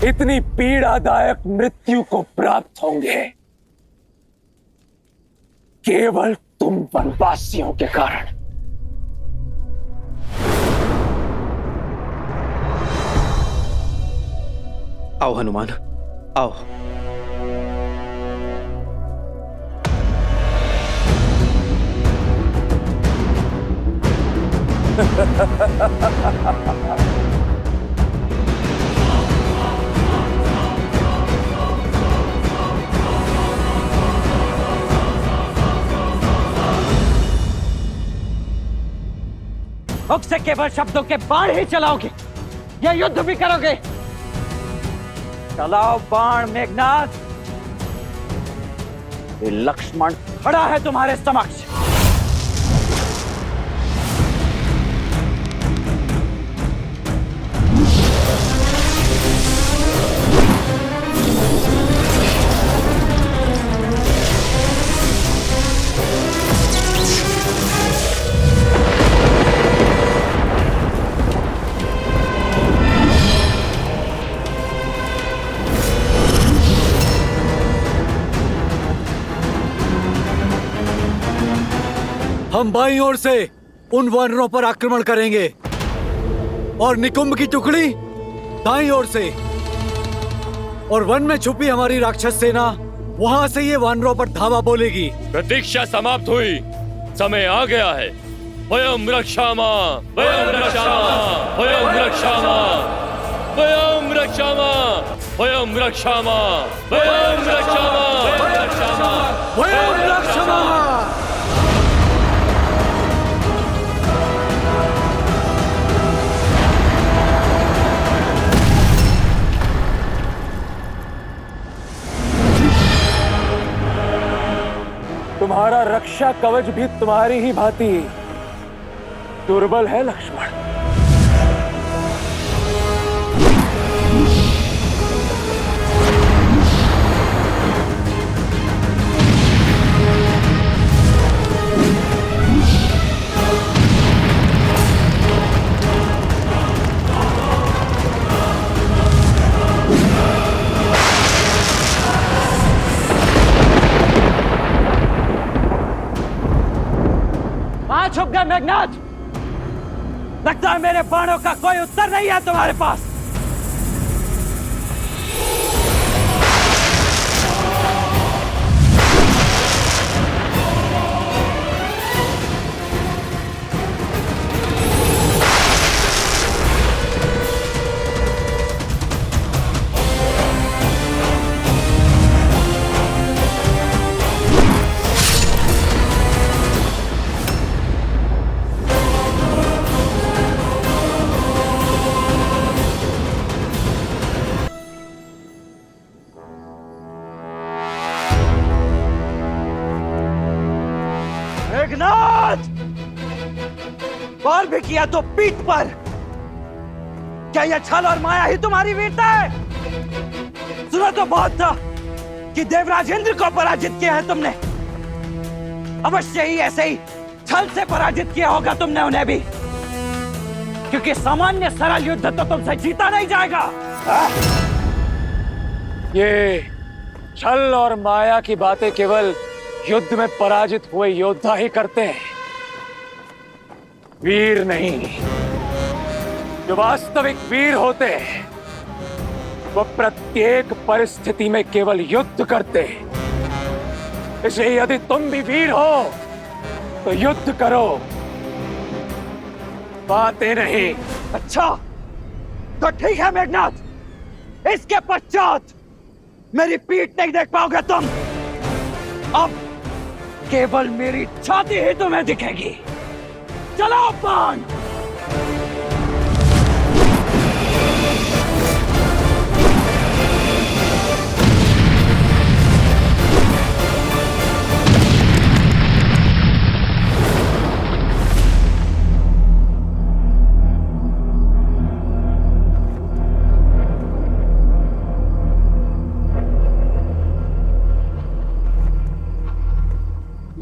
इतनी पीड़ादायक मृत्यु को प्राप्त होंगे केवल तुम वनवासियों के कारण। आओ हनुमान, आओ। मुख से केवल शब्दों के बाण ही चलाओगे या युद्ध भी करोगे? चलाओ बाण मेघनाथ। ये लक्ष्मण खड़ा है तुम्हारे समक्ष। हम बाईं ओर से उन वानरों पर आक्रमण करेंगे और निकुंभ की टुकड़ी दाईं ओर से, और वन में छुपी हमारी राक्षस सेना वहां से ये वानरों पर धावा बोलेगी। प्रतीक्षा समाप्त हुई, समय आ गया है। वयम रक्षामा, वयम रक्षामा, वयम रक्षामा, वयम रक्षामा, वयम रक्षामा, वयम रक्षामा, वयम रक्षामा, वयम रक्षामा। तुम्हारा रक्षा कवच भी तुम्हारी ही भांति दुर्बल है लक्ष्मण। छुप गए मेघनाथ। लगता है मेरे बाणों का कोई उत्तर नहीं है तुम्हारे पास। मेघनाथ, वार भी किया तो पीठ पर। क्या यह छल और माया ही तुम्हारी वीरता है? सुना तो बहुत था कि देवराज इंद्र को पराजित किया है तुमने। अवश्य ही ऐसे ही छल से पराजित किया होगा तुमने उन्हें भी, क्योंकि सामान्य सरल युद्ध तो तुमसे जीता नहीं जाएगा। ये छल और माया की बातें केवल युद्ध में पराजित हुए योद्धा ही करते हैं, वीर नहीं। जो वास्तविक वीर होते हैं वो प्रत्येक परिस्थिति में केवल युद्ध करते हैं। इसलिए यदि तुम भी वीर हो तो युद्ध करो, बातें नहीं। अच्छा तो ठीक है मेघनाथ, इसके पश्चात मेरी पीठ नहीं देख पाओगे तुम। अब केवल मेरी छाती ही तुम्हें दिखेगी। चलो बाण।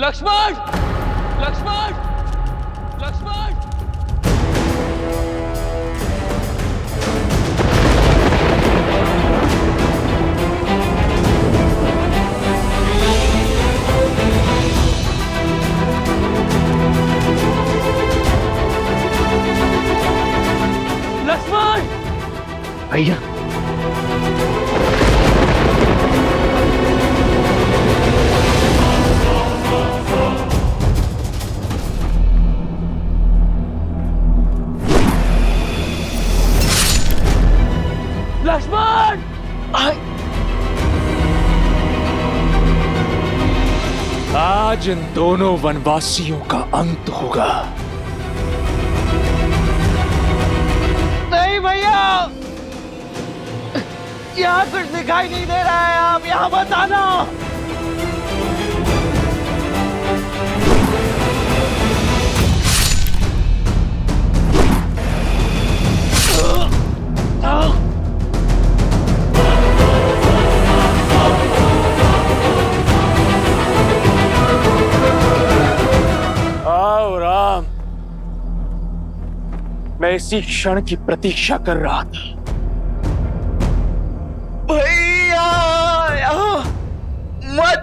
लक्ष्मण, लक्ष्मण, लक्ष्मण। लक्ष्मण! आज इन दोनों वनवासियों का अंत होगा। नहीं भैया, यहाँ कुछ दिखाई नहीं दे रहा है, आप यहाँ मत आना। आओ राम, मैं इसी क्षण की प्रतीक्षा कर रहा था। भैया यहाँ मत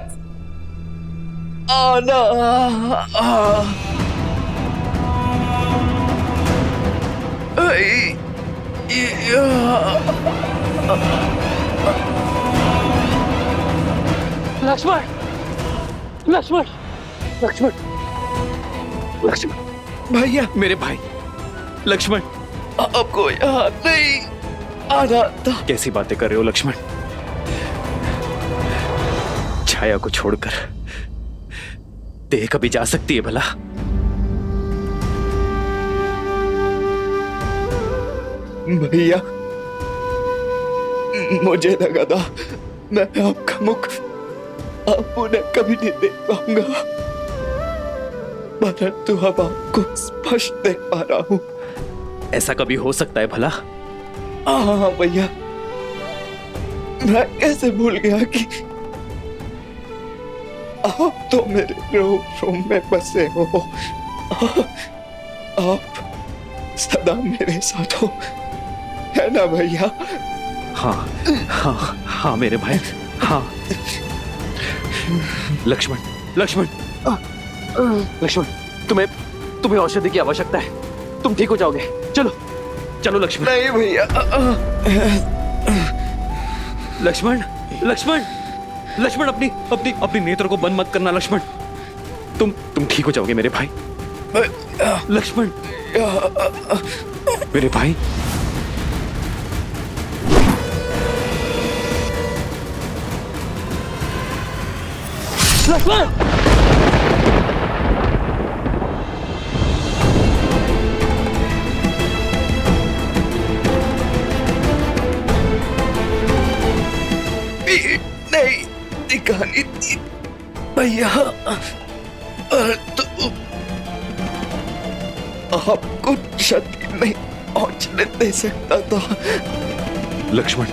आना। लक्ष्मण! लक्ष्मण! लक्ष्मण! लक्ष्मण! भैया, मेरे भाई लक्ष्मण, आपको यहाँ नहीं आना था। कैसी बातें कर रहे हो लक्ष्मण? छाया को छोड़कर देह कभी जा सकती है भला? भैया, मुझे लगा था मैं आपका मुख आप उन्हें कभी नहीं देख पाऊंगा, परंतु अब आपको स्पष्ट देख पा रहा हूं। ऐसा कभी हो सकता है भला? हाँ भैया, मैं कैसे भूल गया कि आप तो मेरे रूम में बसे हो। आप सदा मेरे साथ हो, है ना भैया? हाँ हाँ हाँ मेरे भाई, हाँ। लक्ष्मण, लक्ष्मण, लक्ष्मण, तुम्हें औषधि की आवश्यकता है। तुम ठीक हो जाओगे। चलो चलो लक्ष्मण। नहीं भैया। लक्ष्मण, लक्ष्मण, लक्ष्मण, अपनी अपनी अपनी नेत्र को बंद मत करना लक्ष्मण। तुम ठीक हो जाओगे मेरे भाई। लक्ष्मण, मेरे भाई। लक्ष्मण! नहीं दिखानी थी भैया, तो आपको क्षति नहीं पहुंचने दे सकता था। लक्ष्मण,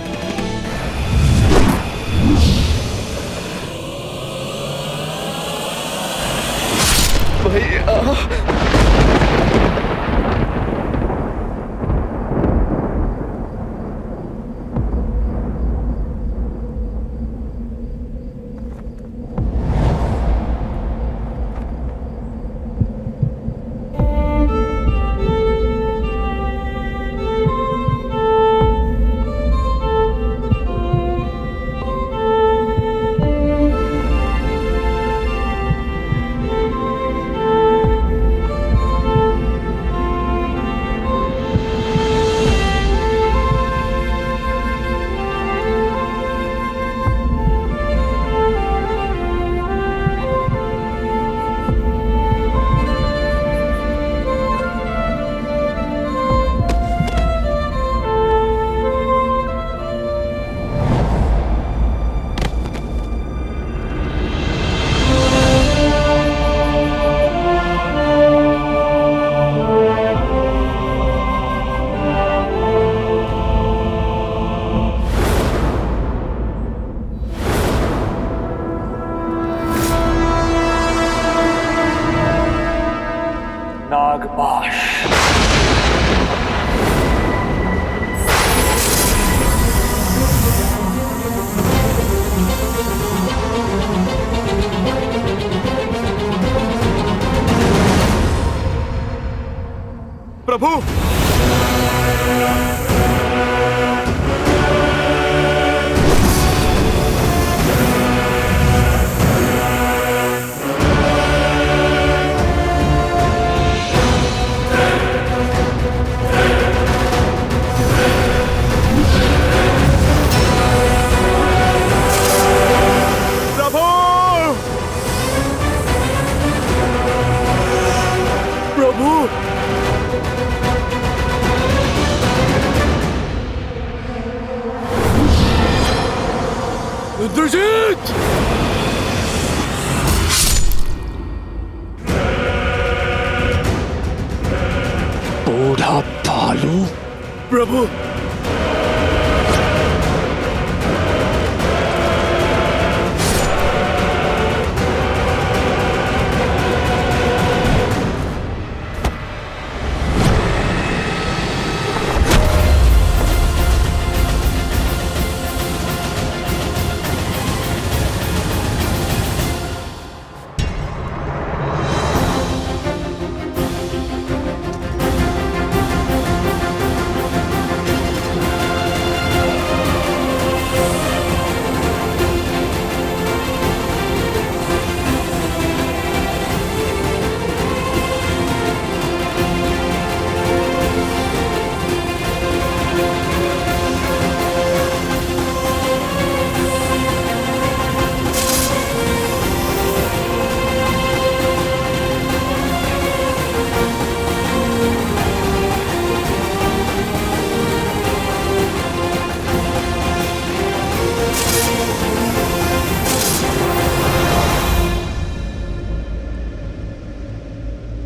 भैया, नागपाश। प्रभु, इंद्रजीत! बूढ़ा भालू। प्रभु,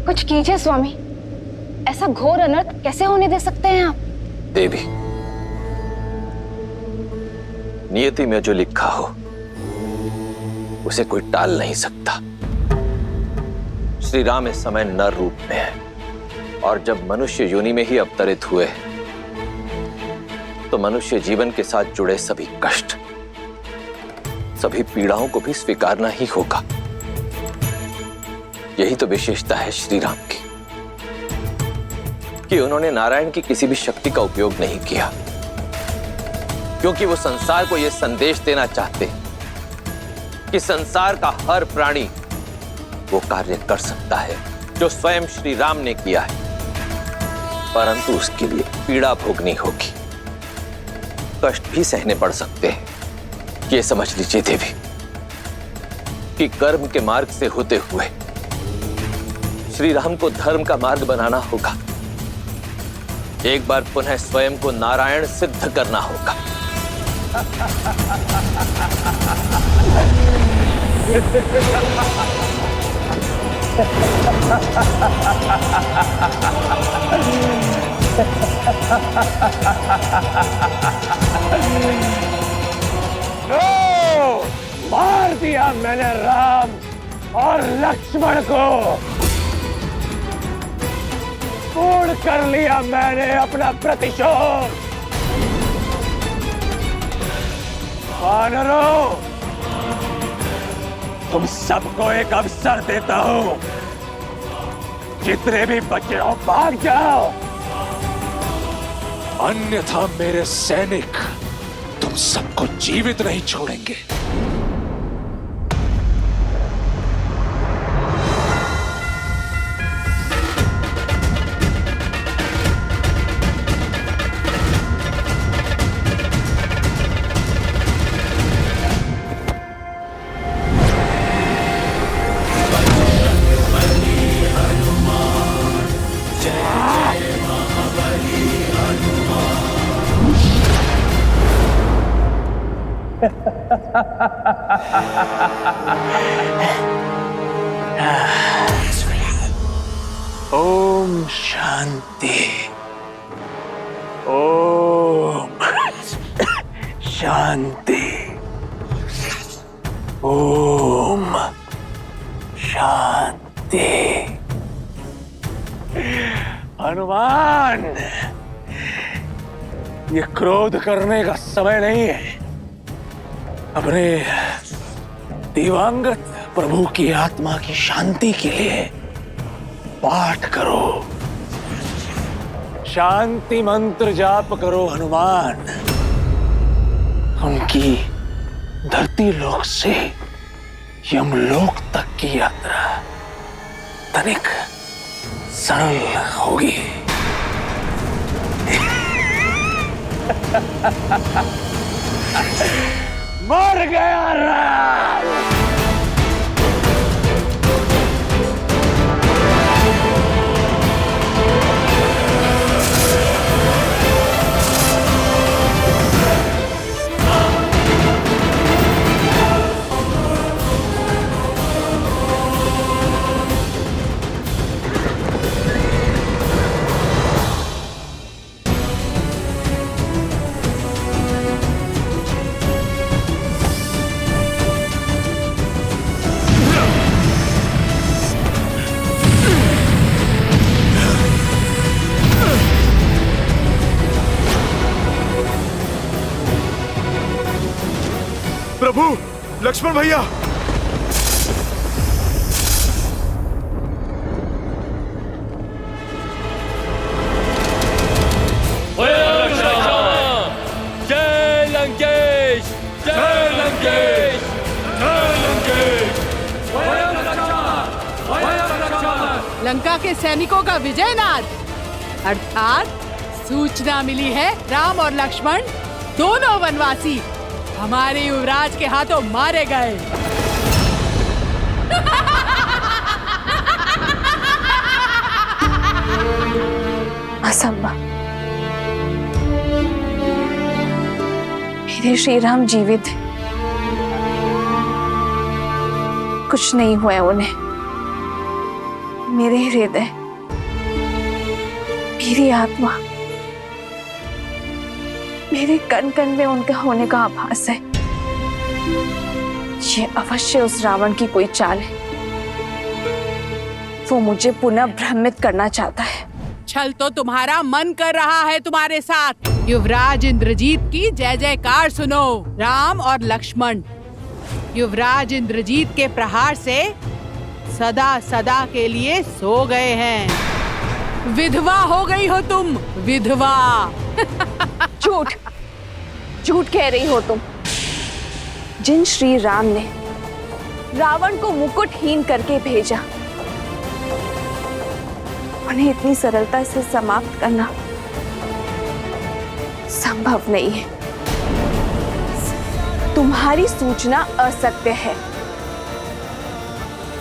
कुछ कीजिए स्वामी, ऐसा घोर अनर्थ कैसे होने दे सकते हैं आप? देवी, नियति में जो लिखा हो उसे कोई टाल नहीं सकता। श्री राम इस समय नर रूप में है और जब मनुष्य योनि में ही अवतरित हुए तो मनुष्य जीवन के साथ जुड़े सभी कष्ट, सभी पीड़ाओं को भी स्वीकारना ही होगा। यही तो विशेषता है श्री राम की कि उन्होंने नारायण की किसी भी शक्ति का उपयोग नहीं किया, क्योंकि वो संसार को यह संदेश देना चाहते कि संसार का हर प्राणी वो कार्य कर सकता है जो स्वयं श्री राम ने किया है, परंतु उसके लिए पीड़ा भोगनी होगी, कष्ट भी सहने पड़ सकते हैं। ये समझ लीजिए देवी कि कर्म के मार्ग से होते हुए श्री राम को धर्म का मार्ग बनाना होगा। एक बार पुनः स्वयं को नारायण सिद्ध करना होगा। मार दिया मैंने राम और लक्ष्मण को, पूर्ण कर लिया मैंने अपना प्रतिशोध। वानरों, तुम सबको एक अवसर देता हूं, जितने भी बचे हो भाग जाओ, अन्यथा मेरे सैनिक तुम सबको जीवित नहीं छोड़ेंगे। ओम शांति, ओम शांति, ओम शांति। हनुमान, ये क्रोध करने का समय नहीं है। अपने दिवंगत प्रभु की आत्मा की शांति के लिए पाठ करो, शांति मंत्र जाप करो हनुमान। उनकी धरती लोक से यमलोक तक की यात्रा तनिक सरल होगी। मर गया राम। प्रभु, लक्ष्मण भैया। जय लंकेश, जय लंकेश, जय लंकेश। लंका के सैनिकों का विजय नाद, अर्थात सूचना मिली है राम और लक्ष्मण दोनों वनवासी हमारे युवराज के हाथों मारे गए। असंभव। मेरे श्री राम जीवित हैं। कुछ नहीं हुआ है उन्हें। मेरे हृदय, मेरी आत्मा, मेरे कण कण में उनका होने का आभास है। ये अवश्य उस रावण की कोई चाल है। वो मुझे पुनः भ्रमित करना चाहता है। छल तो तुम्हारा मन कर रहा है तुम्हारे साथ। युवराज इंद्रजीत की जय जयकार सुनो। राम और लक्ष्मण युवराज इंद्रजीत के प्रहार से सदा सदा के लिए सो गए हैं। विधवा हो गई हो तुम, विधवा। झूठ, झूठ कह रही हो तुम। जिन श्री राम ने रावण को मुकुटहीन करके भेजा, उन्हें इतनी सरलता से समाप्त करना संभव नहीं है। तुम्हारी सूचना असत्य है।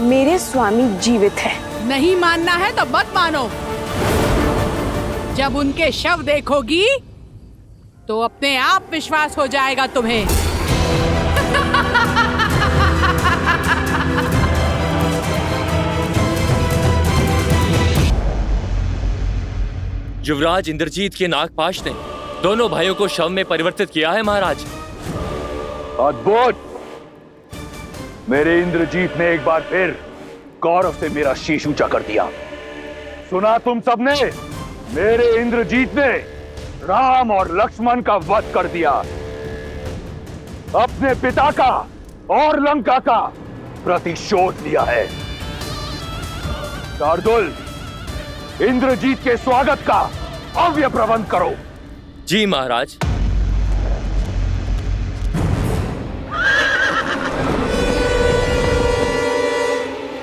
मेरे स्वामी जीवित है। नहीं मानना है तो मत मानो। जब उनके शव देखोगी तो अपने आप विश्वास हो जाएगा तुम्हें। युवराज इंद्रजीत के नागपाश ने दोनों भाइयों को शव में परिवर्तित किया है महाराज। अद्भुत। मेरे इंद्रजीत ने एक बार फिर गौरव से मेरा शीश ऊंचा कर दिया। सुना तुम सबने? मेरे इंद्रजीत ने राम और लक्ष्मण का वध कर दिया। अपने पिता का और लंका का प्रतिशोध लिया है। शार्दुल, इंद्रजीत के स्वागत का भव्य प्रबंध करो। जी महाराज।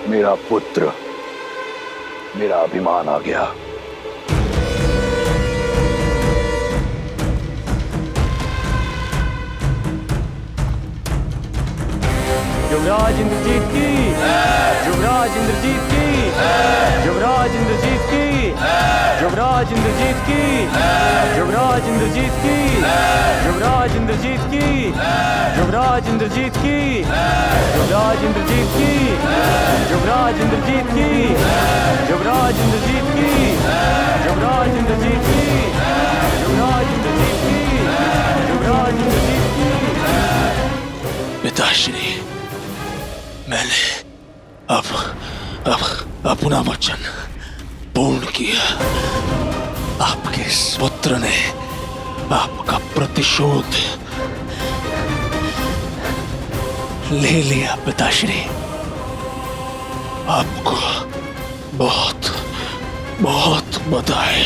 मेरा पुत्र, मेरा अभिमान आ गया। युवराज इंद्रजीत की, युवराज इंद्रजीत की, युवराज इंद्रजीत की, युवराज इंद्रजीत की, युवराज इंद्रजीत की, युवराज इंद्रजीत की, युवराज इंद्रजीत की, युवराज इंद्रजीत की, युवराज इंद्रजीत की, युवराज इंद्रजीत की, युवराज इंद्रजीत की, युवराज इंद्रजीत की, युवराज इंद्रजीत की। पिताश्री, मैंने अब अपना वचन पूर्ण किया। आपके इस पुत्र ने आपका प्रतिशोध ले लिया। पिताश्री, आपको बहुत बहुत बधाई।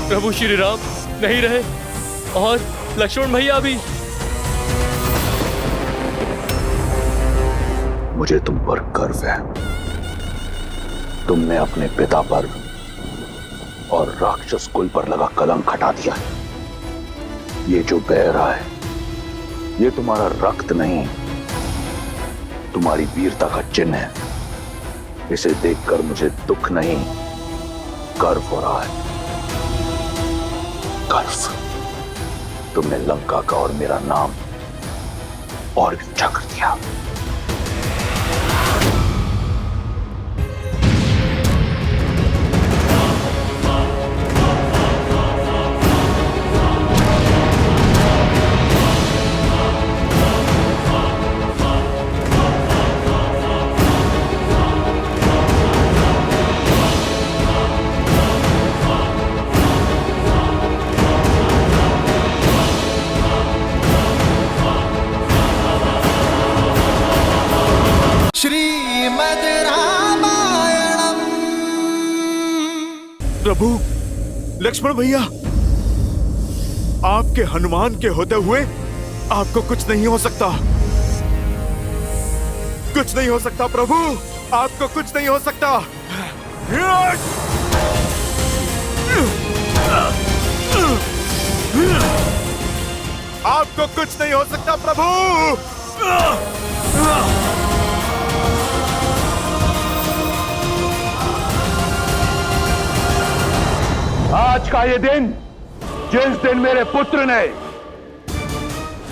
प्रभु श्री राम नहीं रहे और लक्ष्मण भैया भी। मुझे तुम पर गर्व है। तुमने अपने पिता पर और राक्षस कुल पर लगा कलंक हटा दिया। ये जो बह रहा है, ये तुम्हारा रक्त नहीं, तुम्हारी वीरता का चिन्ह है। इसे देखकर मुझे दुख नहीं, गर्व हो रहा है। गर्व। तुमने लंका का और मेरा नाम और भी ऊंचा कर दिया। प्रभु लक्ष्मण भैया, आपके हनुमान के होते हुए आपको कुछ नहीं हो सकता। कुछ नहीं हो सकता प्रभु, आपको कुछ नहीं हो सकता। आपको कुछ नहीं हो सकता प्रभु। आज का ये दिन, जिस दिन मेरे पुत्र ने,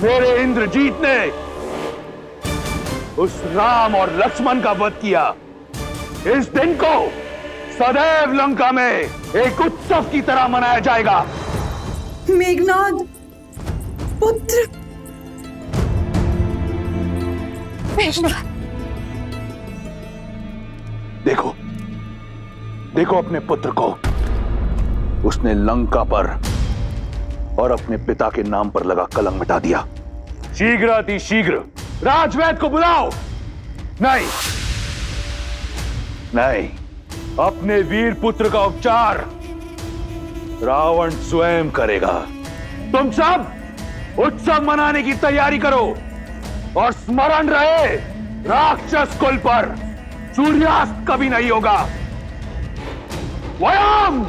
मेरे इंद्रजीत ने उस राम और लक्ष्मण का वध किया, इस दिन को सदैव लंका में एक उत्सव की तरह मनाया जाएगा। मेघनाद पुत्र। देखो, देखो अपने पुत्र को। उसने लंका पर और अपने पिता के नाम पर लगा कलंक मिटा दिया। शीघ्र अति शीघ्र राजवैद्य को बुलाओ। नहीं नहीं, अपने वीर पुत्र का उपचार रावण स्वयं करेगा। तुम सब उत्सव मनाने की तैयारी करो और स्मरण रहे, राक्षस कुल पर सूर्यास्त कभी नहीं होगा। वयम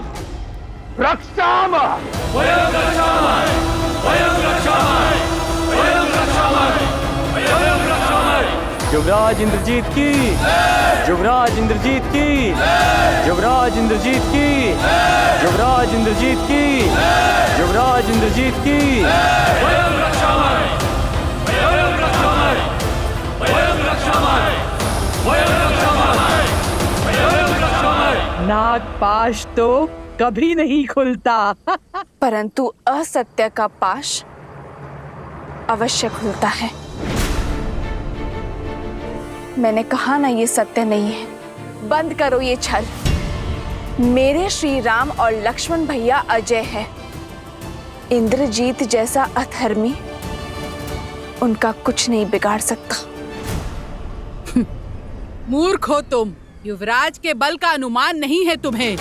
रक्षामः, वयम रक्षामः, वयम रक्षामः, वयम रक्षामः, वयम रक्षामः। युवराज इंद्रजीत की, युवराज इंद्रजीत की, युवराज इंद्रजीत की, युवराज इंद्रजीत की, युवराज इंद्रजीत की। वयम रक्षामः, वयम रक्षामः, वयम रक्षामः, वयम रक्षामः, वयम रक्षामः। नागपाश तो कभी नहीं खुलता। परंतु असत्य का पाश अवश्य खुलता है। मैंने कहा ना, ये सत्य नहीं है। बंद करो ये छल। मेरे श्री राम और लक्ष्मण भैया अजय है। इंद्रजीत जैसा अधर्मी उनका कुछ नहीं बिगाड़ सकता। मूर्ख हो तुम। युवराज के बल का अनुमान नहीं है तुम्हें।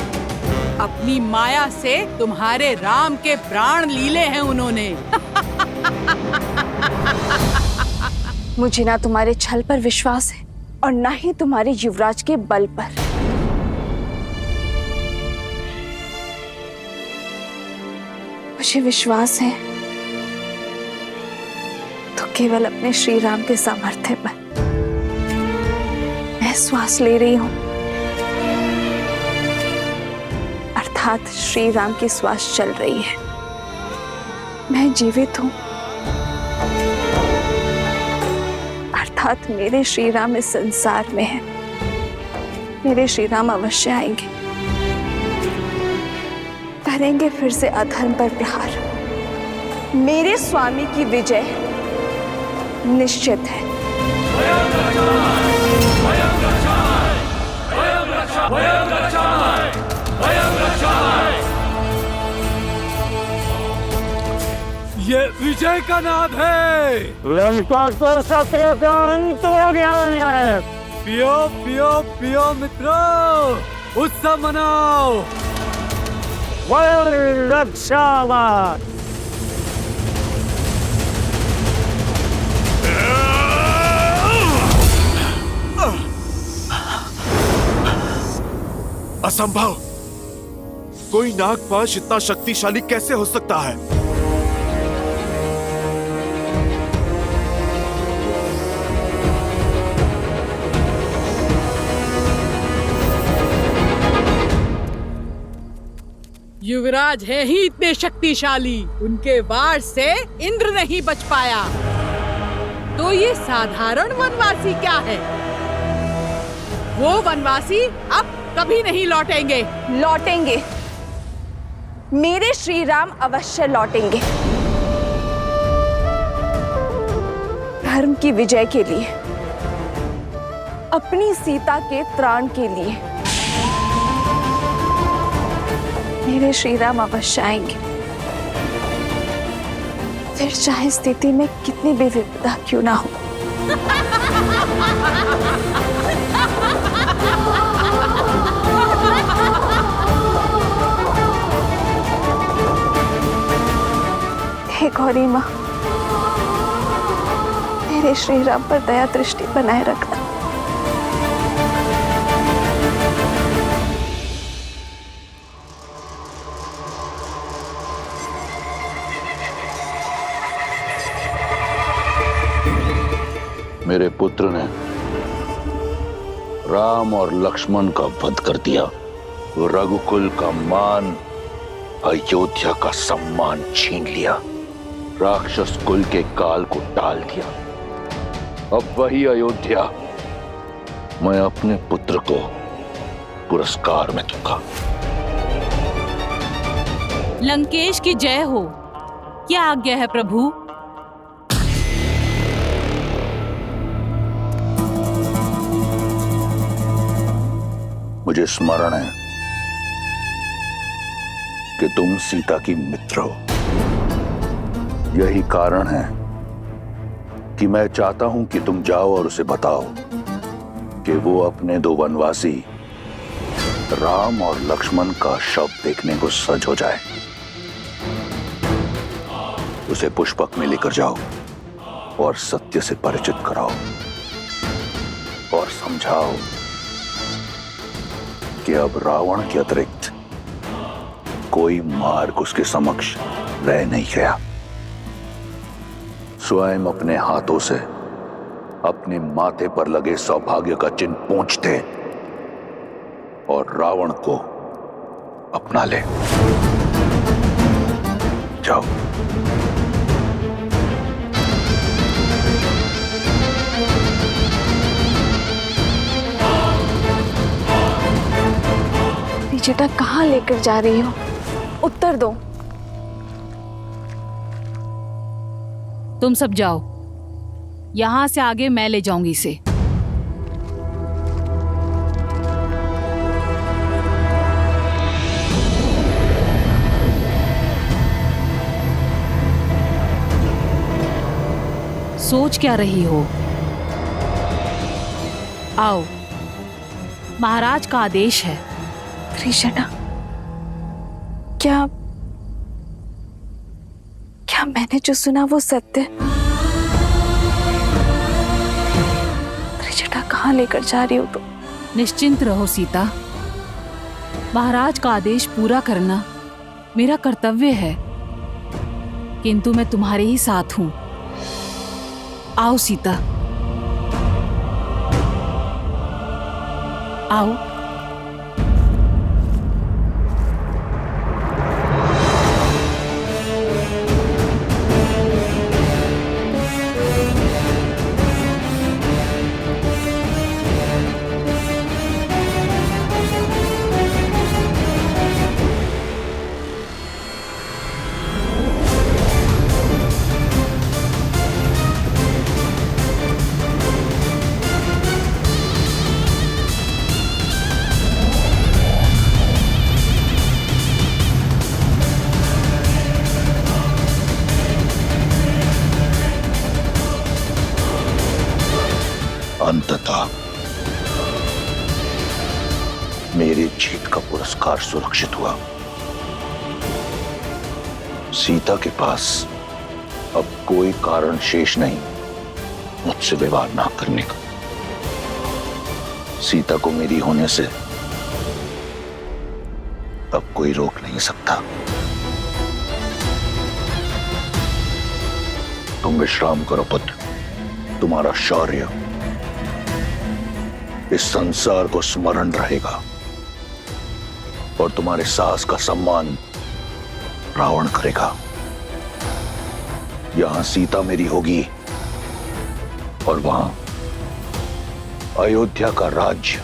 अपनी माया से तुम्हारे राम के प्राण लीले हैं उन्होंने। मुझे ना तुम्हारे छल पर विश्वास है और ना ही तुम्हारे युवराज के बल पर। मुझे विश्वास है तो केवल अपने श्री राम के सामर्थ्य पर। मैं श्वास ले रही हूं, अर्थात श्री राम की श्वास चल रही है। मैं जीवित हूं, अर्थात मेरे श्री राम इस संसार में है। मेरे श्री राम अवश्य आएंगे, करेंगे फिर से अधर्म पर प्रहार। मेरे स्वामी की विजय निश्चित है। ये विजय का नाद है। पियो पियो पियो मित्रों, उत्सव मनाओ। असंभव। कोई नागपाश इतना शक्तिशाली कैसे हो सकता है? युवराज है ही इतने शक्तिशाली, उनके वार से इंद्र नहीं बच पाया। तो ये साधारण वनवासी क्या है? वो वनवासी अब कभी नहीं लौटेंगे। लौटेंगे, मेरे श्री राम अवश्य लौटेंगे। धर्म की विजय के लिए, अपनी सीता के त्राण के लिए मेरे श्री राम अवश्य आएंगे। फिर चाहे स्थिति में कितनी भी विपदा क्यों ना हो। गौरी माँ, मेरे श्री राम पर दया दृष्टि बनाए रखना। मेरे पुत्र ने राम और लक्ष्मण का वध कर दिया, रघुकुल का मान, अयोध्या का सम्मान छीन लिया, राक्षस कुल के काल को टाल दिया। अब वही अयोध्या मैं अपने पुत्र को पुरस्कार में दूंगा। लंकेश की जय हो। क्या आज्ञा है प्रभु? मुझे स्मरण है कि तुम सीता की मित्र हो। यही कारण है कि मैं चाहता हूं कि तुम जाओ और उसे बताओ कि वो अपने दो वनवासी राम और लक्ष्मण का शव देखने को सज हो जाए। उसे पुष्पक में लेकर जाओ और सत्य से परिचित कराओ और समझाओ कि अब रावण के अतिरिक्त कोई मार्ग उसके समक्ष रह नहीं गया। स्वयं अपने हाथों से अपने माथे पर लगे सौभाग्य का चिन्ह पोंछ दे और रावण को अपना ले। जाओ। बेटा कहाँ लेकर जा रही हो? उत्तर दो। तुम सब जाओ, यहां से आगे मैं ले जाऊंगी इसे। सोच क्या रही हो? आओ, महाराज का आदेश है। त्रिशटा, क्या मैंने जो सुना वो सत्य? त्रिशटा कहाँ लेकर जा रही हो तुम? निश्चिंत रहो सीता, महाराज का आदेश पूरा करना मेरा कर्तव्य है, किंतु मैं तुम्हारे ही साथ हूं। आओ सीता, आओ। अंततः मेरी जीत का पुरस्कार सुरक्षित हुआ। सीता के पास अब कोई कारण शेष नहीं मुझसे विवाह ना करने का। सीता को मेरी होने से अब कोई रोक नहीं सकता। तुम विश्राम करो पुत्र, तुम्हारा शौर्य इस संसार को स्मरण रहेगा और तुम्हारे साहस का सम्मान रावण करेगा। यहां सीता मेरी होगी और वहां अयोध्या का राज्य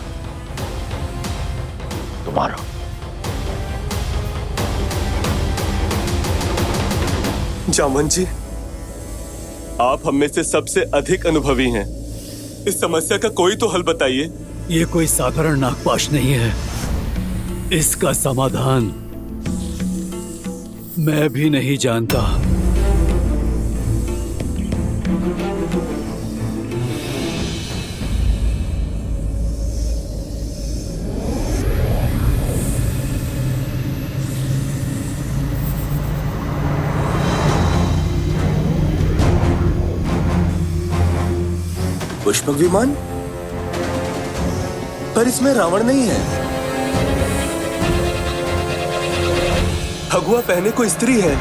तुम्हारा। जामन जी, आप हम में से सबसे अधिक अनुभवी हैं। इस समस्या का कोई तो हल बताइए। ये कोई साधारण नागपाश नहीं है, इसका समाधान मैं भी नहीं जानता। पुष्पक विमान, पर इसमें रावण नहीं है। भगवा पहने को स्त्री है।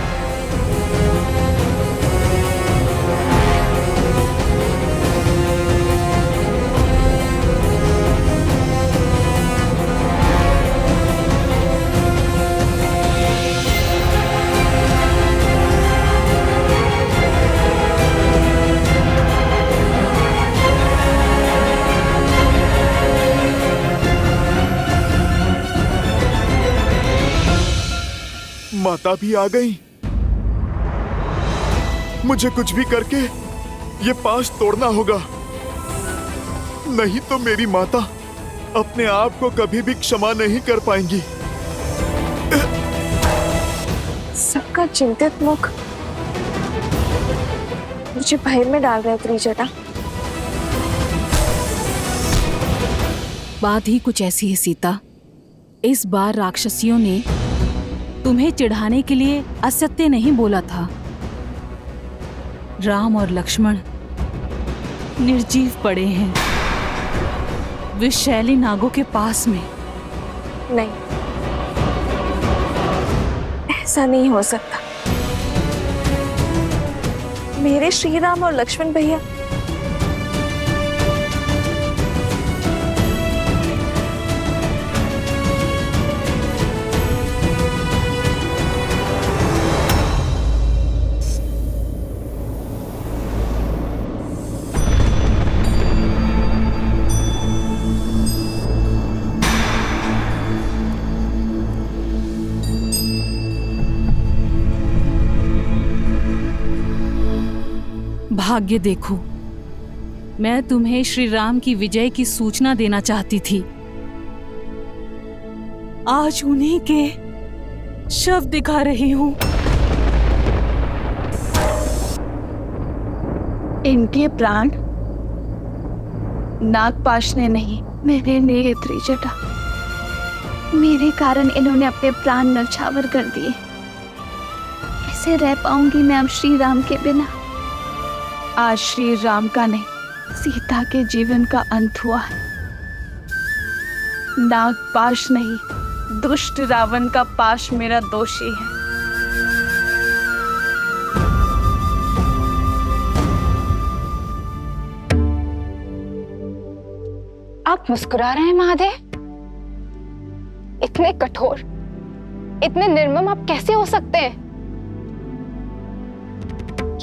माता भी आ गई। मुझे कुछ भी करके ये पाश तोड़ना होगा, नहीं तो मेरी माता अपने आप को कभी भी क्षमा नहीं कर पाएंगी। सबका चिंतित मुख मुझे भय में डाल रहा है त्रिजटा। बात ही कुछ ऐसी है सीता। इस बार राक्षसियों ने तुम्हें चिढ़ाने के लिए असत्य नहीं बोला था। राम और लक्ष्मण निर्जीव पड़े हैं विषैली नागों के पास में। नहीं, ऐसा नहीं हो सकता। मेरे श्री राम और लक्ष्मण भैया भाग्य देखो, मैं तुम्हें श्री राम की विजय की सूचना देना चाहती थी। आज उन्हीं के शव दिखा रही हूं। इनके प्राण नागपाश ने नहीं, मेरे लिए त्रिजटा। मेरे कारण इन्होंने अपने प्राण न्यौछावर कर दिए। कैसे रह पाऊंगी मैं अब श्री राम के बिना। आज श्री राम का नहीं, सीता के जीवन का अंत हुआ है। नागपाश नहीं, दुष्ट रावण का पाश मेरा दोषी है। आप मुस्कुरा रहे हैं महादेव? इतने कठोर, इतने निर्मम आप कैसे हो सकते हैं?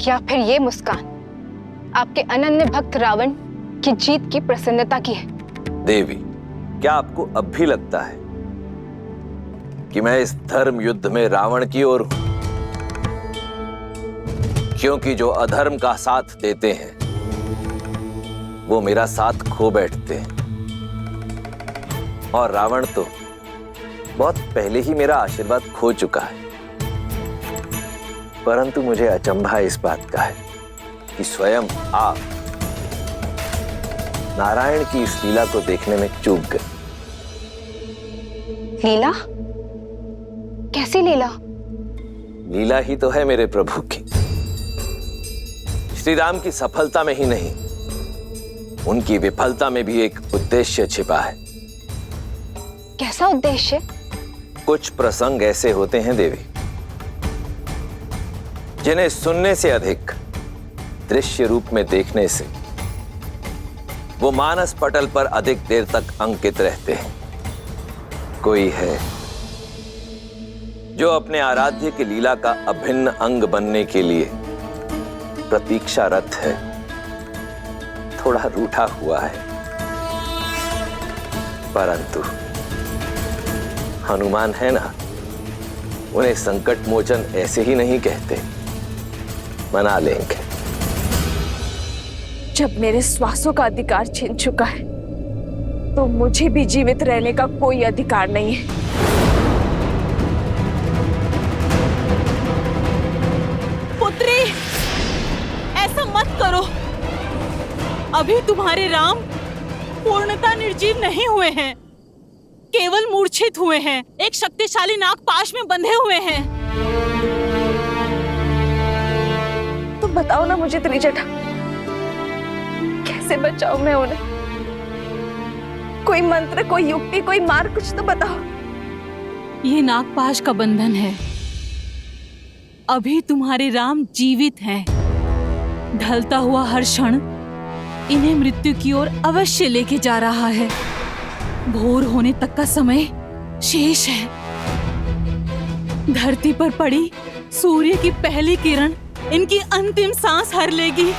या फिर ये मुस्कान आपके अनन्य भक्त रावण की जीत की प्रसन्नता की है? देवी, क्या आपको अब भी लगता है कि मैं इस धर्म युद्ध में रावण की ओर हूं? क्योंकि जो अधर्म का साथ देते हैं वो मेरा साथ खो बैठते हैं, और रावण तो बहुत पहले ही मेरा आशीर्वाद खो चुका है। परंतु मुझे अचंभा इस बात का है कि स्वयं आप नारायण की इस लीला को देखने में चूक गए। लीला? कैसी लीला? लीला ही तो है मेरे प्रभु की। श्री राम की सफलता में ही नहीं, उनकी विफलता में भी एक उद्देश्य छिपा है। कैसा उद्देश्य? कुछ प्रसंग ऐसे होते हैं देवी, जिन्हें सुनने से अधिक दृश्य रूप में देखने से वो मानस पटल पर अधिक देर तक अंकित रहते हैं। कोई है जो अपने आराध्य की लीला का अभिन्न अंग बनने के लिए प्रतीक्षारत है, थोड़ा रूठा हुआ है। परंतु हनुमान है ना, उन्हें संकट मोचन ऐसे ही नहीं कहते, मना लेंगे। जब मेरे श्वासों का अधिकार छीन चुका है तो मुझे भी जीवित रहने का कोई अधिकार नहीं है। पुत्री, ऐसा मत करो। अभी तुम्हारे राम पूर्णतः निर्जीव नहीं हुए हैं, केवल मूर्छित हुए हैं, एक शक्तिशाली नागपाश में बंधे हुए हैं। तो बताओ ना मुझे त्रिजटा, कैसे बचाऊं मैं उन्हें? कोई मंत्र, कोई युक्ति, कोई मार्ग कुछ तो बताओ। ये नागपाश का बंधन है। अभी तुम्हारे राम जीवित हैं। ढलता हुआ हर क्षण इन्हें मृत्यु की ओर अवश्य लेके जा रहा है। भोर होने तक का समय शेष है। धरती पर पड़ी सूर्य की पहली किरण इनकी अंतिम सांस हर लेगी।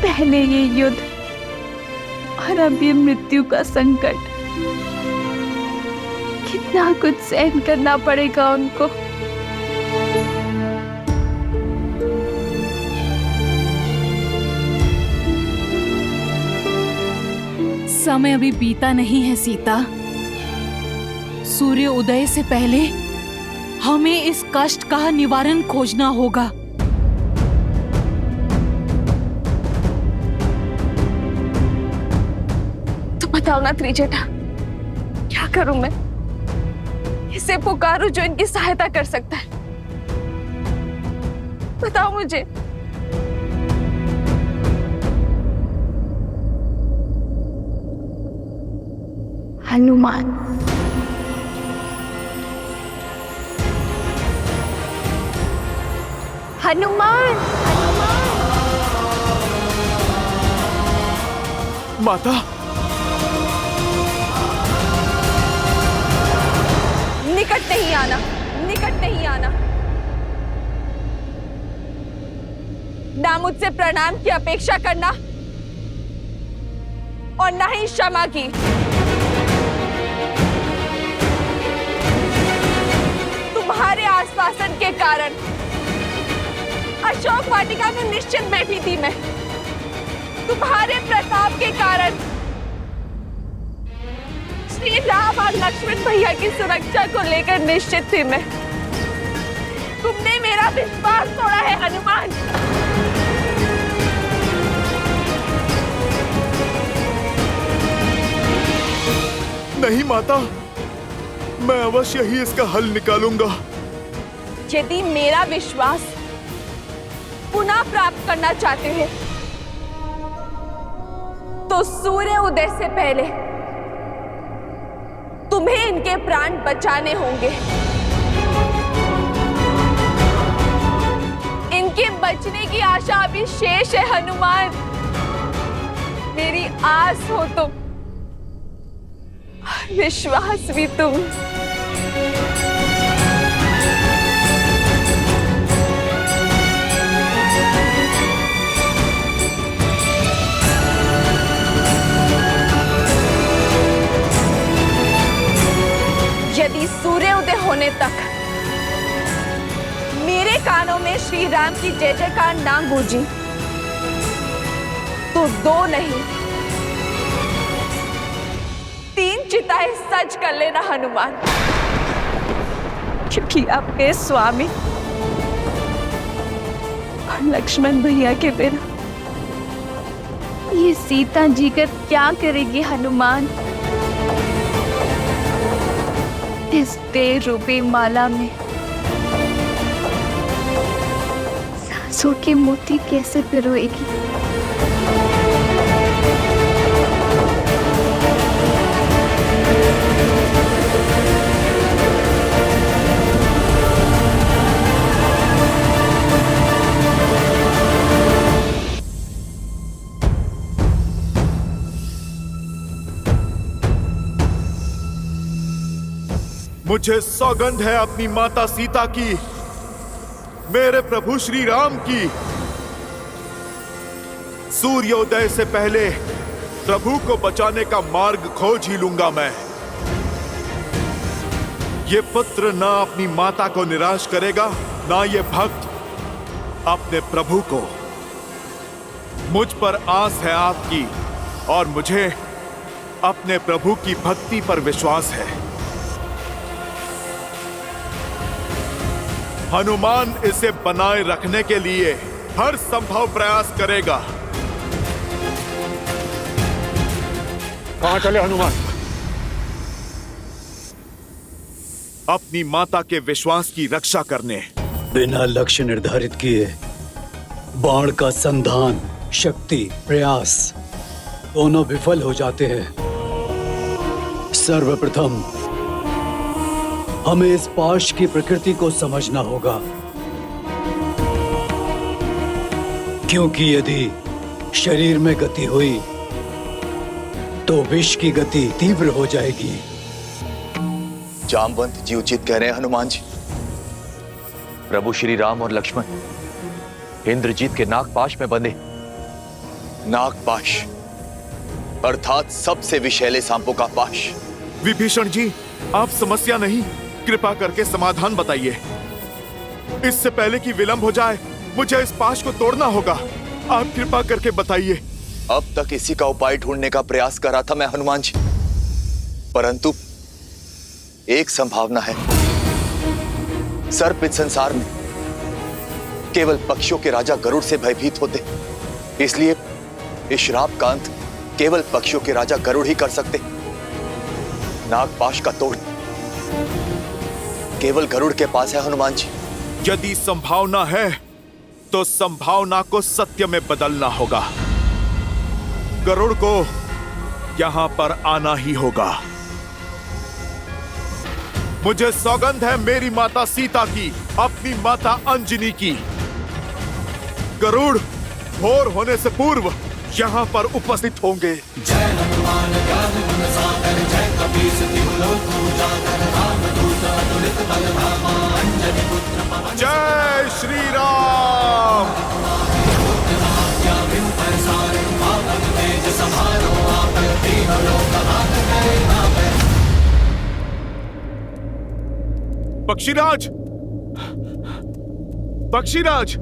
पहले ये युद्ध और अब ये मृत्यु का संकट। कितना कुछ सहन करना पड़ेगा उनको। समय अभी बीता नहीं है सीता। सूर्य उदय से पहले हमें इस कष्ट का निवारण खोजना होगा। तो बताओ ना त्रिजटा, क्या करूं मैं? किसे पुकारूं जो इनकी सहायता कर सकता है? बताओ मुझे। हनुमान। हनुमान। माता, निकट नहीं आना, निकट नहीं आना। ना मुझसे प्रणाम की अपेक्षा करना और ना ही क्षमा की। तुम्हारे आश्वासन के कारण अशोक वाटिका में निश्चित बैठी थी मैं। तुम्हारे प्रताप के कारण श्री राम और लक्ष्मण भैया की सुरक्षा को लेकर निश्चित थी मैं। तुमने मेरा विश्वास तोड़ा है हनुमान। नहीं माता, मैं अवश्य ही इसका हल निकालूंगा। यदि मेरा विश्वास पुनः प्राप्त करना चाहते हैं तो सूर्य उदय से पहले तुम्हें इनके प्राण बचाने होंगे। इनके बचने की आशा अभी शेष है हनुमान। मेरी आस हो तुम, विश्वास भी तुम। यदि सूर्योदय होने तक मेरे कानों में श्री राम की जय जयकार ना गूंजी तो 2 नहीं 3 चिताएं सज कर लेना हनुमान, क्योंकि आपके स्वामी और लक्ष्मण भैया के बिना ये सीता जी कर क्या करेगी हनुमान? इस देह रूपी माला में सांसों की मोती कैसे पिरोएगी? मुझे सौगंध है अपनी माता सीता की, मेरे प्रभु श्री राम की। सूर्योदय से पहले प्रभु को बचाने का मार्ग खोज ही लूंगा मैं। ये पुत्र ना अपनी माता को निराश करेगा, ना ये भक्त अपने प्रभु को। मुझ पर आस है आपकी और मुझे अपने प्रभु की भक्ति पर विश्वास है। हनुमान इसे बनाए रखने के लिए हर संभव प्रयास करेगा। कहां चले हनुमान? अपनी माता के विश्वास की रक्षा करने। बिना लक्ष्य निर्धारित किए बाण का संधान, शक्ति, प्रयास दोनों विफल हो जाते हैं। सर्वप्रथम हमें इस पाश की प्रकृति को समझना होगा, क्योंकि यदि शरीर में गति हुई तो विष की गति तीव्र हो जाएगी। जामवंत जी उचित कह रहे हैं हनुमान जी। प्रभु श्री राम और लक्ष्मण इंद्रजीत के नागपाश में बंधे। नागपाश अर्थात सबसे विषैले सांपों का पाश। विभीषण जी, आप समस्या नहीं, कृपा करके समाधान बताइए। इससे पहले कि विलंब हो जाए, मुझे इस पाश को तोड़ना होगा। आप कृपा करके बताइए। अब तक इसी का उपाय ढूंढने का प्रयास कर रहा था मैं हनुमान जी, परंतु एक संभावना है। सर्प इस संसार में केवल पक्षियों के राजा गरुड़ से भयभीत होते, इसलिए इस श्राप का अंत केवल पक्षियों के राजा गरुड़ ही कर सकते। नागपाश का तोड़ केवल गरुड़ के पास है हनुमान जी। यदि संभावना है तो संभावना को सत्य में बदलना होगा। गरुड़ को यहां पर आना ही होगा। मुझे सौगंध है मेरी माता सीता की, अपनी माता अंजनी की। गरुड़ भोर होने से पूर्व यहां पर उपस्थित होंगे। जय हनुमान ज्ञान गुण सागर, जय कपीस तिहुँ लोक उजागर, रामदूत अतुलित बल धामा, अंजनी पुत्र पवन। जय श्री राम। पक्षीराज, पक्षीराज,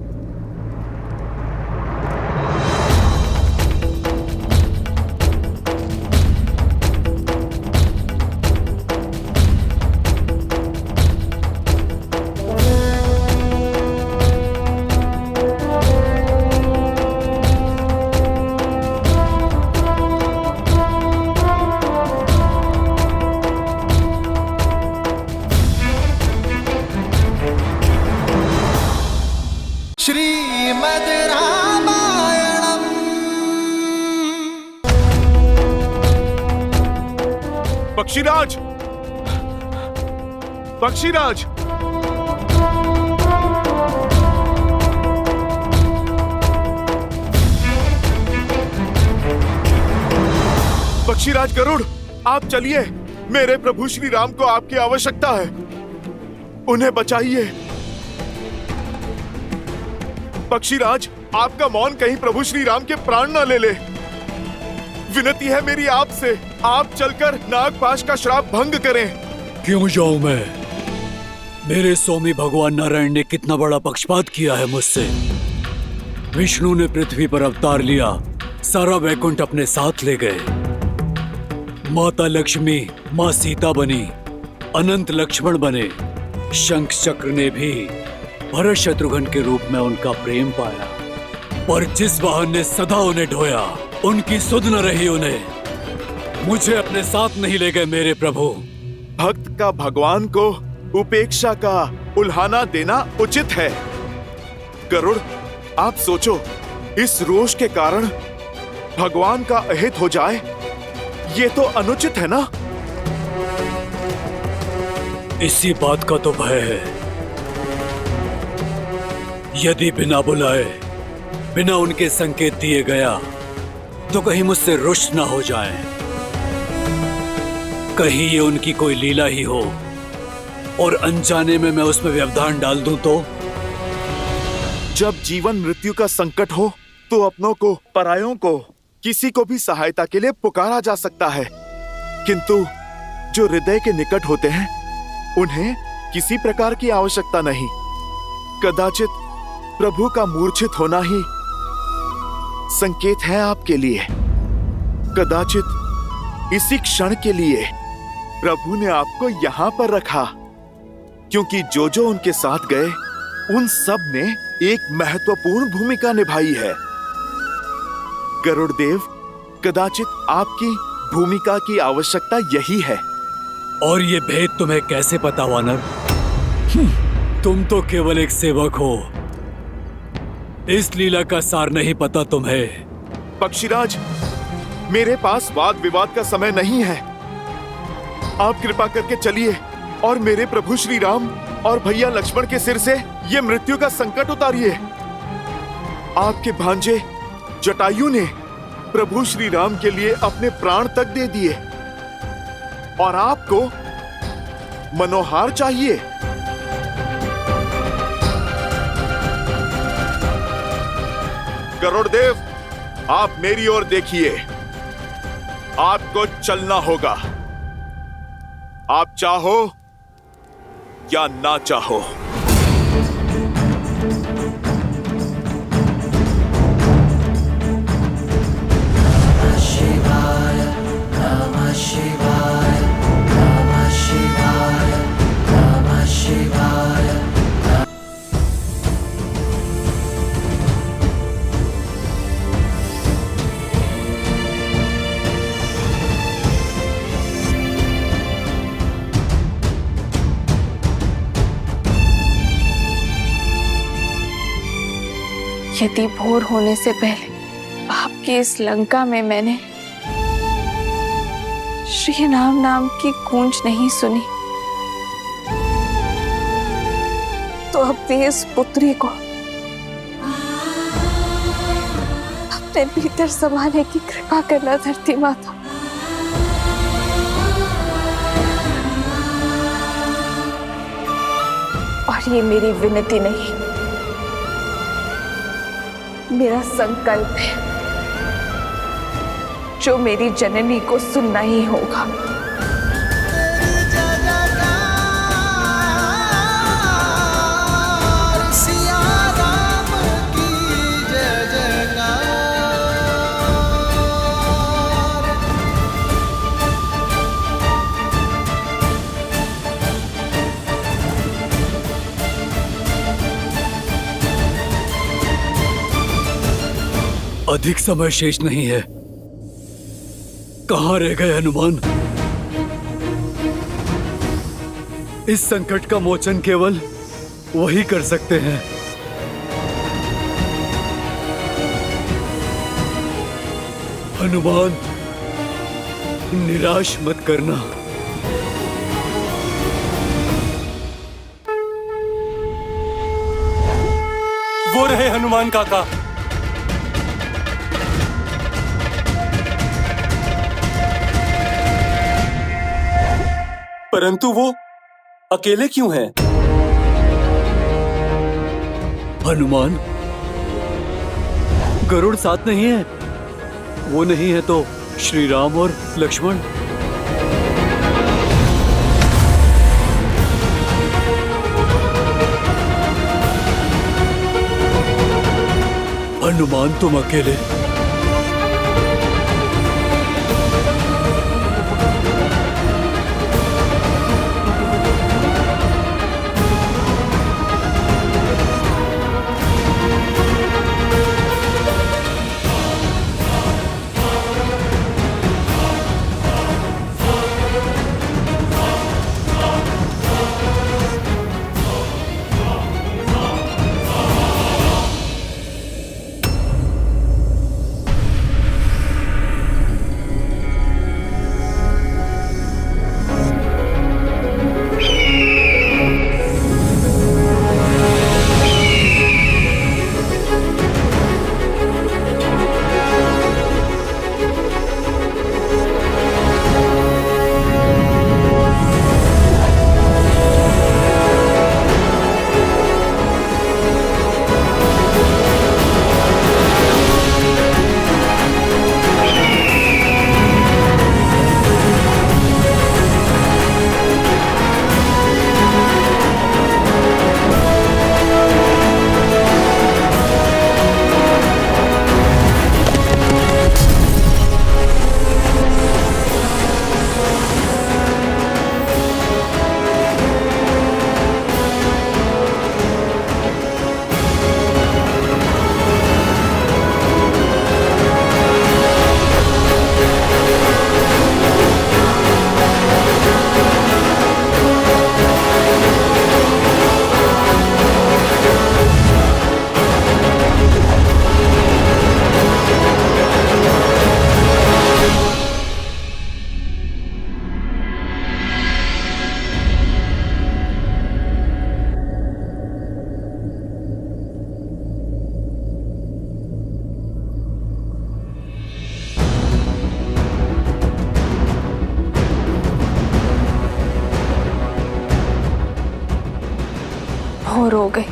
श्रीमद् रामायणम्। पक्षीराज, पक्षीराज, पक्षीराज गरुड़, आप चलिए। मेरे प्रभु श्री राम को आपकी आवश्यकता है, उन्हें बचाइए। पक्षीराज, आपका मौन कहीं प्रभु श्री राम के प्राण न ले ले। विनती है मेरी आपसे, आप चलकर नागपाश का श्राप भंग करें। क्यों जाऊं मैं? मेरे स्वामी भगवान नारायण ने कितना बड़ा पक्षपात किया है मुझसे। विष्णु ने पृथ्वी पर अवतार लिया, सारा वैकुंठ अपने साथ ले गए। माता लक्ष्मी माँ सीता बनी, अनंत लक्ष्मण बने। शंख चक्र ने भी भरत शत्रुघ्न के रूप में उनका प्रेम पाया, पर जिस वाहन ने सदा उन्हें ढोया, उनकी सुध न रही उन्हें। मुझे अपने साथ नहीं ले गए मेरे प्रभु। भक्त का भगवान को उपेक्षा का उल्हाना देना उचित है। गरुड़, आप सोचो, इस रोष के कारण भगवान का अहित हो जाए, ये तो अनुचित है ना? इसी बात का तो भय है। यदि बिना बुलाए, बिना उनके संकेत दिए गया, तो कहीं मुझसे रुष्ट ना हो जाए। कहीं ये उनकी कोई लीला ही हो और अनजाने में मैं उसमें व्यवधान डाल दूं तो? जब जीवन मृत्यु का संकट हो तो अपनों को, परायों को, किसी को भी सहायता के लिए पुकारा जा सकता है, किंतु जो हृदय के निकट होते हैं उन्हें किसी प्रकार की आवश्यकता नहीं। कदाचित प्रभु का मूर्छित होना ही संकेत है आपके लिए। कदाचित इसी क्षण के लिए प्रभु ने आपको यहाँ पर रखा, क्योंकि जो जो उनके साथ गए उन सब ने एक महत्वपूर्ण भूमिका निभाई है। गरुड़ देव, कदाचित आपकी भूमिका की आवश्यकता यही है। और ये भेद तुम्हें कैसे पता वानर? तुम तो केवल एक सेवक हो। इस लीला का सार नहीं पता तुम्हें। पक्षीराज, मेरे पास वाद विवाद का समय नहीं है। आप कृपा करके चलिए और मेरे प्रभु श्री राम और भैया लक्ष्मण के सिर से ये मृत्यु का संकट उतारिए। आपके भांजे जटायु ने प्रभु श्री राम के लिए अपने प्राण तक दे दिए और आपको मनोहार चाहिए। गरुड़देव, आप मेरी ओर देखिए। आपको चलना होगा, आप चाहो या ना चाहो। यदि भोर होने से पहले आपकी इस लंका में मैंने श्री राम नाम की गूंज नहीं सुनी, तो अपनी इस पुत्री को अपने भीतर समाने की कृपा करना धरती माता। और ये मेरी विनती नहीं, मेरा संकल्प है, जो मेरी जननी को सुनना ही होगा। अधिक समय शेष नहीं है। कहां रह गए हनुमान? इस संकट का मोचन केवल वही कर सकते हैं। हनुमान, निराश मत करना। वो रहे हनुमान काका। परंतु वो अकेले क्यों हैं? हनुमान, गरुड़ साथ नहीं है। वो नहीं है तो श्री राम और लक्ष्मण। हनुमान, तुम अकेले। कठोर हो गए।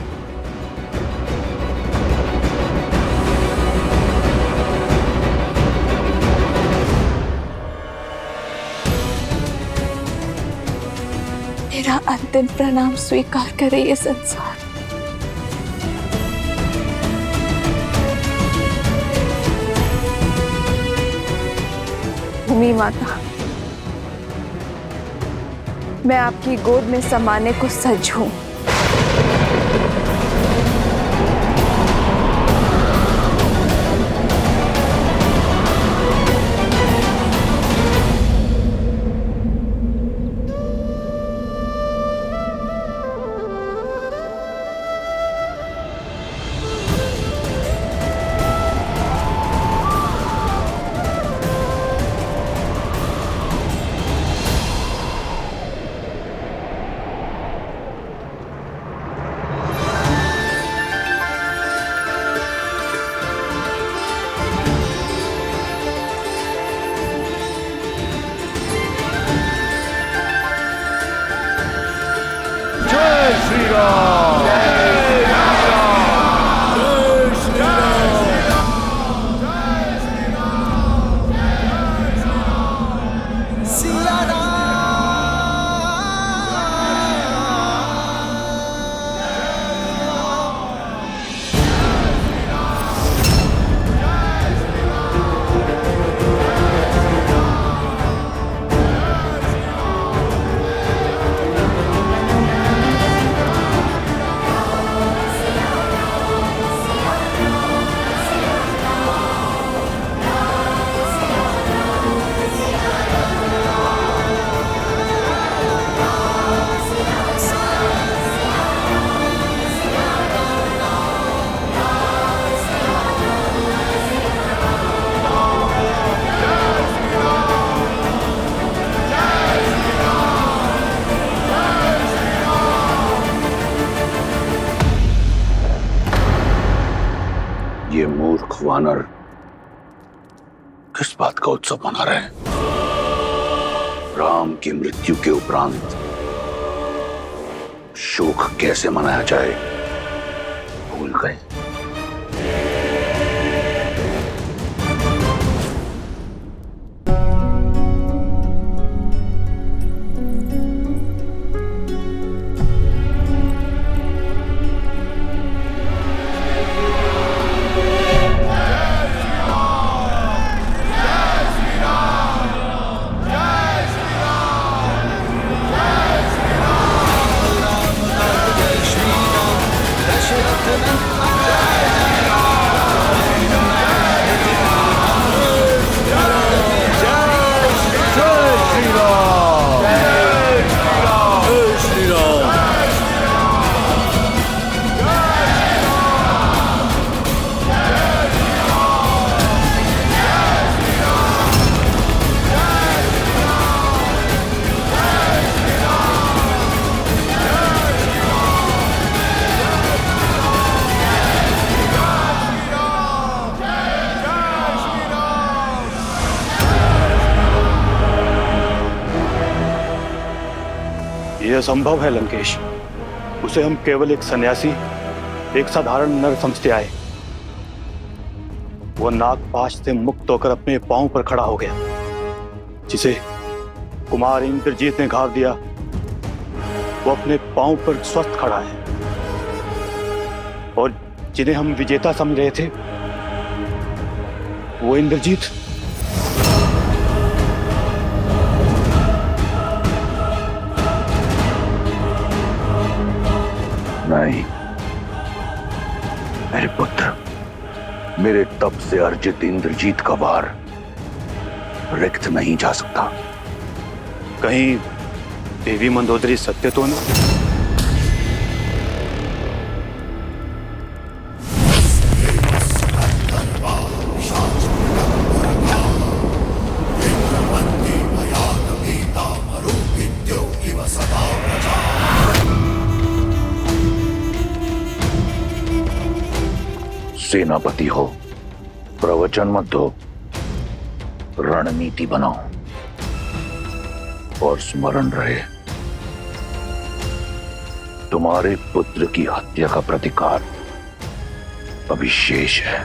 मेरा अंतिम प्रणाम स्वीकार करे ये संसार। भूमि माता, मैं आपकी गोद में समाने को सज्ज हूं। ये मूर्ख वानर किस बात का उत्सव मना रहे हैं? राम की मृत्यु के उपरांत शोक कैसे मनाया जाए भूल गए। यह संभव है लंकेश। उसे हम केवल एक सन्यासी, एक साधारण नर समझते आए। वो नागपाश से मुक्त होकर अपने पांव पर खड़ा हो गया। जिसे कुमार इंद्रजीत ने घाव दिया, वो अपने पांव पर स्वस्थ खड़ा है। और जिन्हें हम विजेता समझ रहे थे, वो इंद्रजीत नहीं मेरे पुत्र, मेरे तप से अर्जित इंद्रजीत का वार रिक्त नहीं जा सकता। कहीं देवी मंदोदरी सत्य तो नहीं? सेनापति हो, प्रवचन मत दो, रणनीति बनाओ। और स्मरण रहे, तुम्हारे पुत्र की हत्या का प्रतिकार अभी शेष है।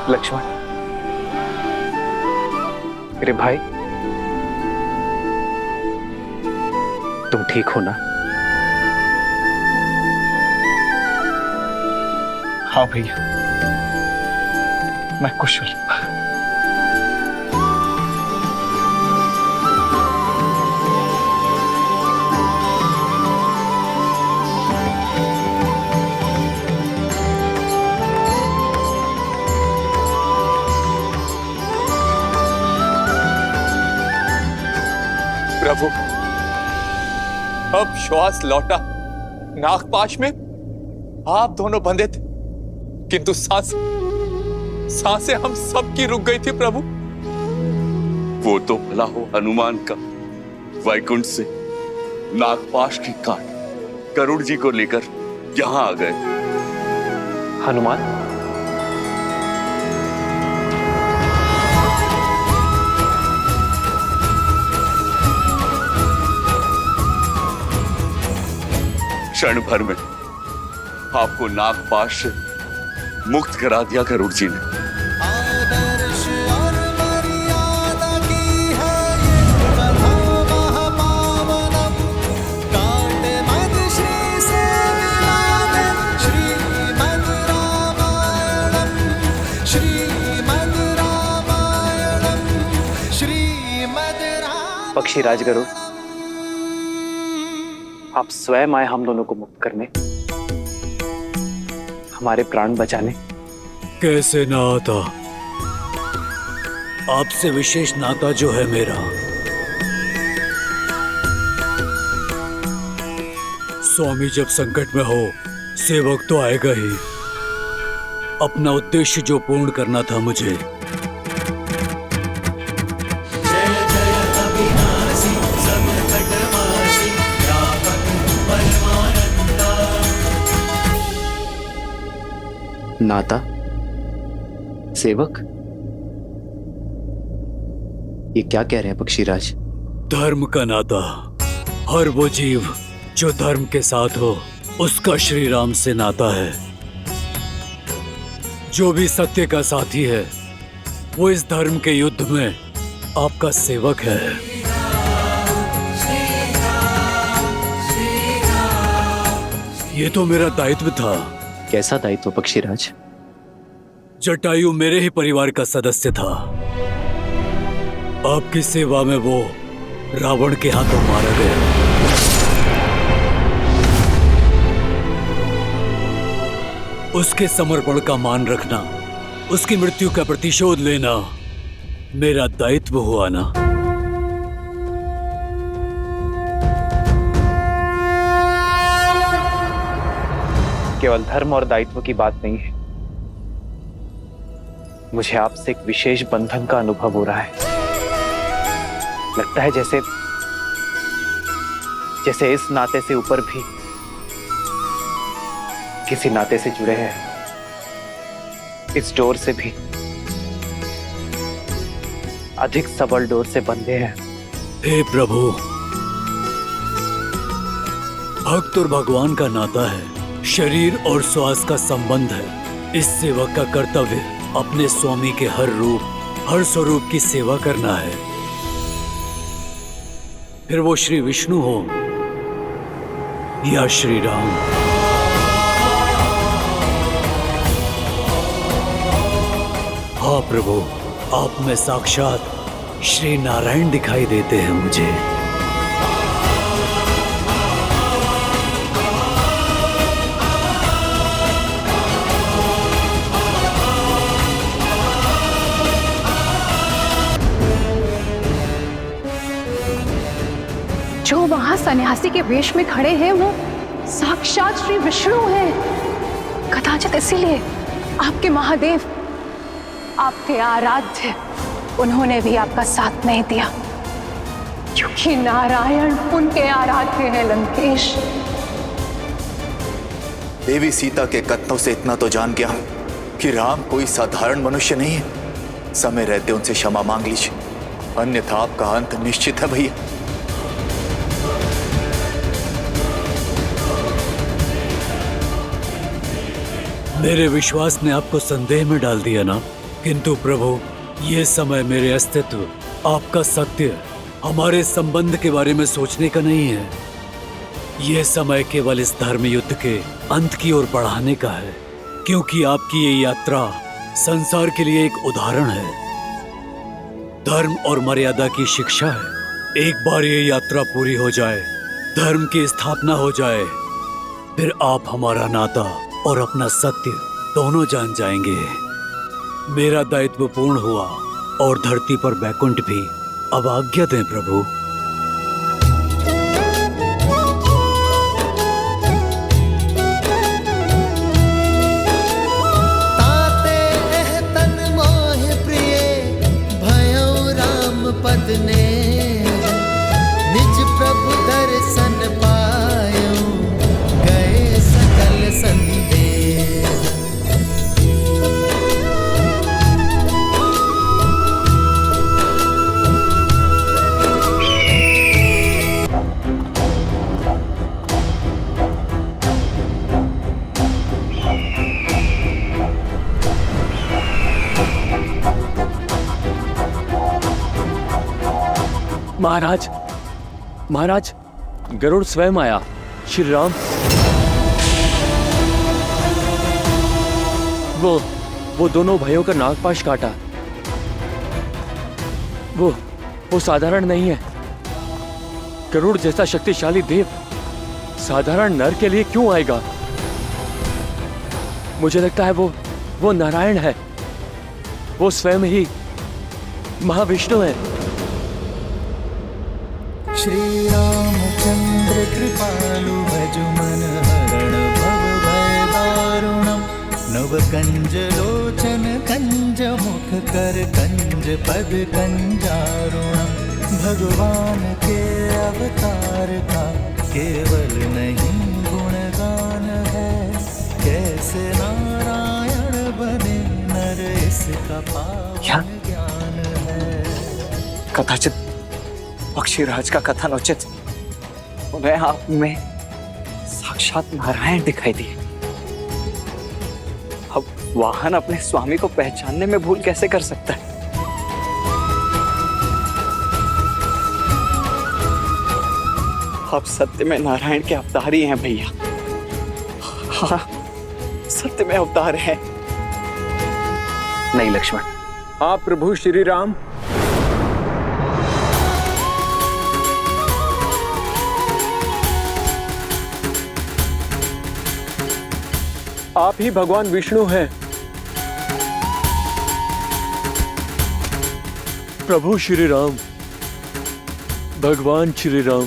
लक्ष्मण, मेरे भाई, तुम ठीक हो ना? हाँ भैया, मैं कुशल। प्रभु, अब श्वास लौटा। नागपाश में आप दोनों बंधे थे, किंतु सांसें हम सबकी रुक गई थी प्रभु। वो तो भला हो हनुमान का वैकुंठ से नागपाश की काट गरुड़ जी को लेकर यहां आ गए। हनुमान? क्षण भर में आपको नागपाश से मुक्त करा दिया गरुड़ जी ने। पक्षी राजगरुड़, आप स्वयं आए हम दोनों को मुक्त करने, हमारे प्राण बचाने। कैसे ना आता? आपसे विशेष नाता जो है मेरा। स्वामी जब संकट में हो, सेवक तो आएगा ही। अपना उद्देश्य जो पूर्ण करना था मुझे, नाता, सेवक, ये क्या कह रहे हैं पक्षीराज? धर्म का नाता। हर वो जीव जो धर्म के साथ हो, उसका श्री राम से नाता है। जो भी सत्य का साथी है, वो इस धर्म के युद्ध में आपका सेवक है। ये तो मेरा दायित्व था। कैसा दायित्व पक्षीराज? जटायु मेरे ही परिवार का सदस्य था। आपकी सेवा में वो रावण के हाथों मारा गया। उसके समर्पण का मान रखना, उसकी मृत्यु का प्रतिशोध लेना मेरा दायित्व हुआ ना। केवल धर्म और दायित्व की बात नहीं है, मुझे आपसे एक विशेष बंधन का अनुभव हो रहा है। लगता है जैसे इस नाते से ऊपर भी किसी नाते से जुड़े हैं, इस डोर से भी अधिक सबल डोर से बंधे हैं। हे प्रभु, भक्त और भगवान का नाता है, शरीर और श्वास का संबंध है। इस सेवक का कर्तव्य अपने स्वामी के हर रूप, हर स्वरूप की सेवा करना है। फिर वो श्री विष्णु हो या श्री राम। हाँ प्रभु, आप में साक्षात श्री नारायण दिखाई देते हैं मुझे। जो वहां सन्यासी के वेश में खड़े हैं वो साक्षात श्री विष्णु हैं। कदाचित इसीलिए आपके महादेव, आपके आराध्य उन्होंने भी आपका साथ नहीं दिया, क्योंकि नारायण उनके आराध्य हैं लंकेश। देवी सीता के कथनों से इतना तो जान गया कि राम कोई साधारण मनुष्य नहीं है। समय रहते उनसे क्षमा मांग लीजिए, अन्यथा आपका अंत निश्चित है भैया। मेरे विश्वास ने आपको संदेह में डाल दिया ना, किंतु प्रभु ये समय मेरे अस्तित्व, आपका सत्य, हमारे संबंध के बारे में सोचने का नहीं है। ये समय केवल इस धर्म युद्ध के अंत की ओर बढ़ाने का है, क्योंकि आपकी ये यात्रा संसार के लिए एक उदाहरण है, धर्म और मर्यादा की शिक्षा है। एक बार ये यात्रा पूरी हो जाए, धर्म की स्थापना हो जाए, फिर आप हमारा नाता और अपना सत्य दोनों जान जाएंगे। मेरा दायित्व पूर्ण हुआ और धरती पर बैकुंठ भी। अब आज्ञा दें प्रभु। ताते एह तन मोह प्रिय भयो राम पद ने, निज प्रभु दर्शन पायो गए सकल संदेह। महाराज, महाराज, गरुड़ स्वयं आया। श्री राम। वो दोनों भाइयों का नागपाश काटा। वो साधारण नहीं है। गरुड़ जैसा शक्तिशाली देव साधारण नर के लिए क्यों आएगा? मुझे लगता है वो नारायण है। वो स्वयं ही महाविष्णु है। श्री रामचंद्र कृपालु भज मन हरण भव भय दारुणम, नव कंज लोचन कंज मुख कर कंज पद कंजारुणम। भगवान के अवतार का केवल नहीं गुणगान है, कैसे नारायण बने नर इसका पावन ज्ञान है। कदाचित पक्षीराज का कथन उचित, उन्हें आप में साक्षात नारायण दिखाई दिए। अब वाहन अपने स्वामी को पहचानने में भूल कैसे कर सकता है? आप सत्य में नारायण के अवतार ही हैं भैया। हाँ, सत्य में अवतार है। नहीं लक्ष्मण, आप प्रभु श्री राम आप ही भगवान विष्णु हैं। प्रभु श्री राम, भगवान श्री राम।